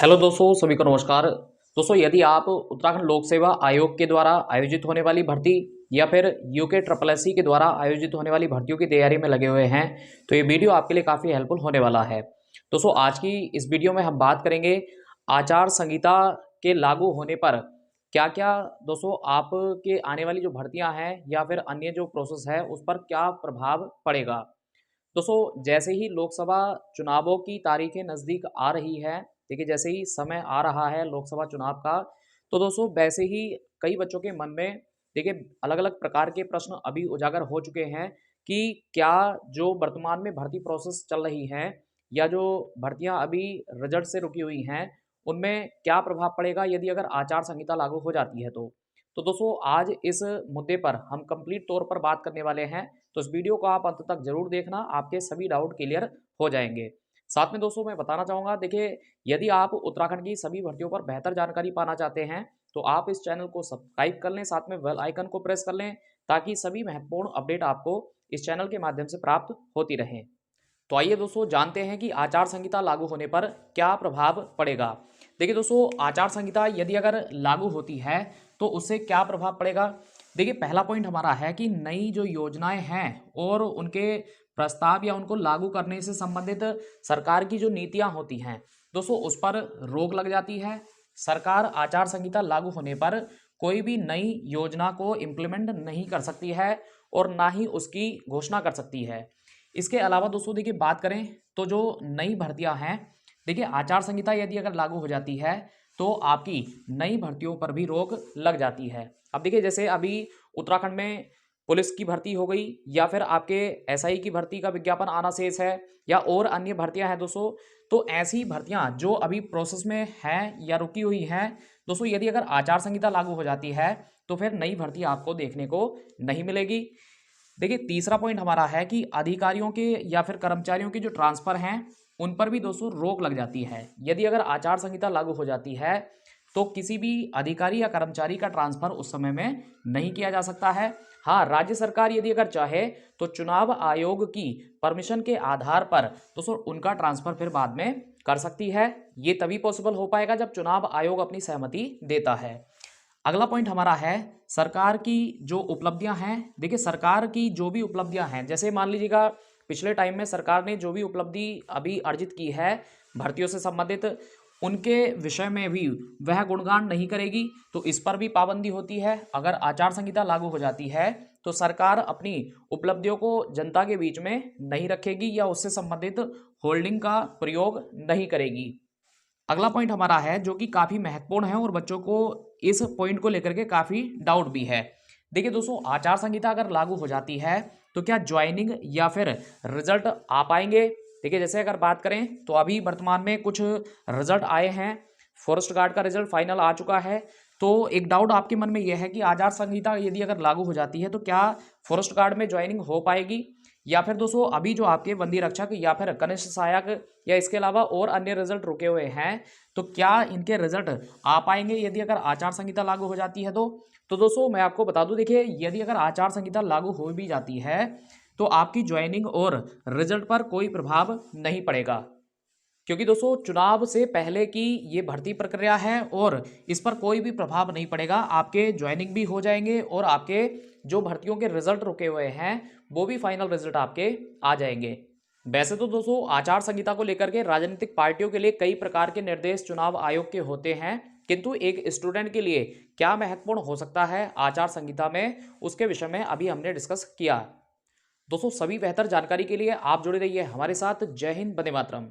Hello दोस्तों, सभी को नमस्कार। दोस्तों, यदि आप उत्तराखंड लोक सेवा आयोग के द्वारा आयोजित होने वाली भर्ती या फिर यूके ट्रिपल एससी के द्वारा आयोजित होने वाली भर्तियों की तैयारी में लगे हुए हैं तो ये वीडियो आपके लिए काफ़ी हेल्पफुल होने वाला है। दोस्तों, आज की इस वीडियो में हम बात करेंगे आचार संहिता के लागू होने पर क्या क्या दोस्तों आपके आने वाली जो भर्तियां हैं या फिर अन्य जो प्रोसेस है उस पर क्या प्रभाव पड़ेगा। दोस्तों, जैसे ही लोकसभा चुनावों की तारीखें नज़दीक आ रही है, देखिए जैसे ही समय आ रहा है लोकसभा चुनाव का, तो दोस्तों वैसे ही कई बच्चों के मन में देखिए अलग अलग प्रकार के प्रश्न अभी उजागर हो चुके हैं कि क्या जो वर्तमान में भर्ती प्रोसेस चल रही है या जो भर्तियां अभी रिजल्ट से रुकी हुई हैं उनमें क्या प्रभाव पड़ेगा यदि अगर आचार संहिता लागू हो जाती है तो दोस्तों आज इस मुद्दे पर हम कंप्लीट तौर पर बात करने वाले हैं। तो इस वीडियो को आप अंत तक जरूर देखना, आपके सभी डाउट क्लियर हो जाएंगे। साथ में दोस्तों मैं बताना चाहूँगा, देखिए यदि आप उत्तराखंड की सभी भर्तियों पर बेहतर जानकारी पाना चाहते हैं तो आप इस चैनल को सब्सक्राइब कर लें, साथ में बेल आइकन को प्रेस कर लें ताकि सभी महत्वपूर्ण अपडेट आपको इस चैनल के माध्यम से प्राप्त होती रहें। तो आइए दोस्तों जानते हैं कि आचार संहिता लागू होने पर क्या प्रभाव पड़ेगा। देखिए दोस्तों, आचार संहिता यदि अगर लागू होती है तो उससे क्या प्रभाव पड़ेगा। देखिए पहला पॉइंट हमारा है कि नई जो योजनाएं हैं और उनके प्रस्ताव या उनको लागू करने से संबंधित सरकार की जो नीतियां होती हैं दोस्तों उस पर रोक लग जाती है। सरकार आचार संहिता लागू होने पर कोई भी नई योजना को इम्प्लीमेंट नहीं कर सकती है और ना ही उसकी घोषणा कर सकती है। इसके अलावा दोस्तों देखिए बात करें तो जो नई भर्तियां हैं, देखिए आचार संहिता यदि अगर लागू हो जाती है तो आपकी नई भर्तियों पर भी रोक लग जाती है। अब देखिए जैसे अभी उत्तराखंड में पुलिस की भर्ती हो गई या फिर आपके एसआई की भर्ती का विज्ञापन आना शेष है या और अन्य भर्तियां हैं दोस्तों, तो ऐसी भर्तियां जो अभी प्रोसेस में हैं या रुकी हुई हैं दोस्तों, यदि अगर आचार संहिता लागू हो जाती है तो फिर नई भर्ती आपको देखने को नहीं मिलेगी। देखिए तीसरा पॉइंट हमारा है कि अधिकारियों के या फिर कर्मचारियों के जो ट्रांसफर हैं उन पर भी दोस्तों रोक लग जाती है। यदि अगर आचार संहिता लागू हो जाती है तो किसी भी अधिकारी या कर्मचारी का ट्रांसफर उस समय में नहीं किया जा सकता है। हाँ, राज्य सरकार यदि अगर चाहे तो चुनाव आयोग की परमिशन के आधार पर दोस्तों उनका ट्रांसफर फिर बाद में कर सकती है। ये तभी पॉसिबल हो पाएगा जब चुनाव आयोग अपनी सहमति देता है। अगला पॉइंट हमारा है सरकार की जो उपलब्धियां हैं। देखिए सरकार की जो भी उपलब्धियां हैं, जैसे मान लीजिएगा पिछले टाइम में सरकार ने जो भी उपलब्धि अभी अर्जित की है भर्तियों से संबंधित, उनके विषय में भी वह गुणगान नहीं करेगी, तो इस पर भी पाबंदी होती है। अगर आचार संहिता लागू हो जाती है तो सरकार अपनी उपलब्धियों को जनता के बीच में नहीं रखेगी या उससे संबंधित होल्डिंग का प्रयोग नहीं करेगी। अगला पॉइंट हमारा है जो कि काफ़ी महत्वपूर्ण है और बच्चों को इस पॉइंट को लेकर के काफ़ी डाउट भी है। देखिए दोस्तों, आचार संहिता अगर लागू हो जाती है तो क्या ज्वाइनिंग या फिर रिजल्ट आ पाएंगे। देखिए जैसे अगर बात करें तो अभी वर्तमान में कुछ रिजल्ट आए हैं, फॉरेस्ट गार्ड का रिजल्ट फाइनल आ चुका है। तो एक डाउट आपके मन में यह है कि आचार संहिता यदि अगर लागू हो जाती है तो क्या फॉरेस्ट गार्ड में ज्वाइनिंग हो पाएगी, या फिर दोस्तों अभी जो आपके बंदी रक्षक या फिर कनिष्ठ सहायक या इसके अलावा और अन्य रिजल्ट रुके हुए हैं तो क्या इनके रिजल्ट आ पाएंगे यदि अगर आचार संहिता लागू हो जाती है तो दोस्तों मैं आपको बता दूं, देखिए यदि अगर आचार संहिता लागू हो भी जाती है तो आपकी ज्वाइनिंग और रिजल्ट पर कोई प्रभाव नहीं पड़ेगा, क्योंकि दोस्तों चुनाव से पहले की ये भर्ती प्रक्रिया है और इस पर कोई भी प्रभाव नहीं पड़ेगा। आपके ज्वाइनिंग भी हो जाएंगे और आपके जो भर्तियों के रिजल्ट रुके हुए हैं वो भी फाइनल रिजल्ट आपके आ जाएंगे। वैसे तो दोस्तों आचार संहिता को लेकर के राजनीतिक पार्टियों के लिए कई प्रकार के निर्देश चुनाव आयोग के होते हैं, किंतु एक स्टूडेंट के लिए क्या महत्वपूर्ण हो सकता है आचार संहिता में, उसके विषय में अभी हमने डिस्कस किया। दोस्तों सभी बेहतर जानकारी के लिए आप जुड़े रहिए हमारे साथ। जय हिंद, वंदे मातरम।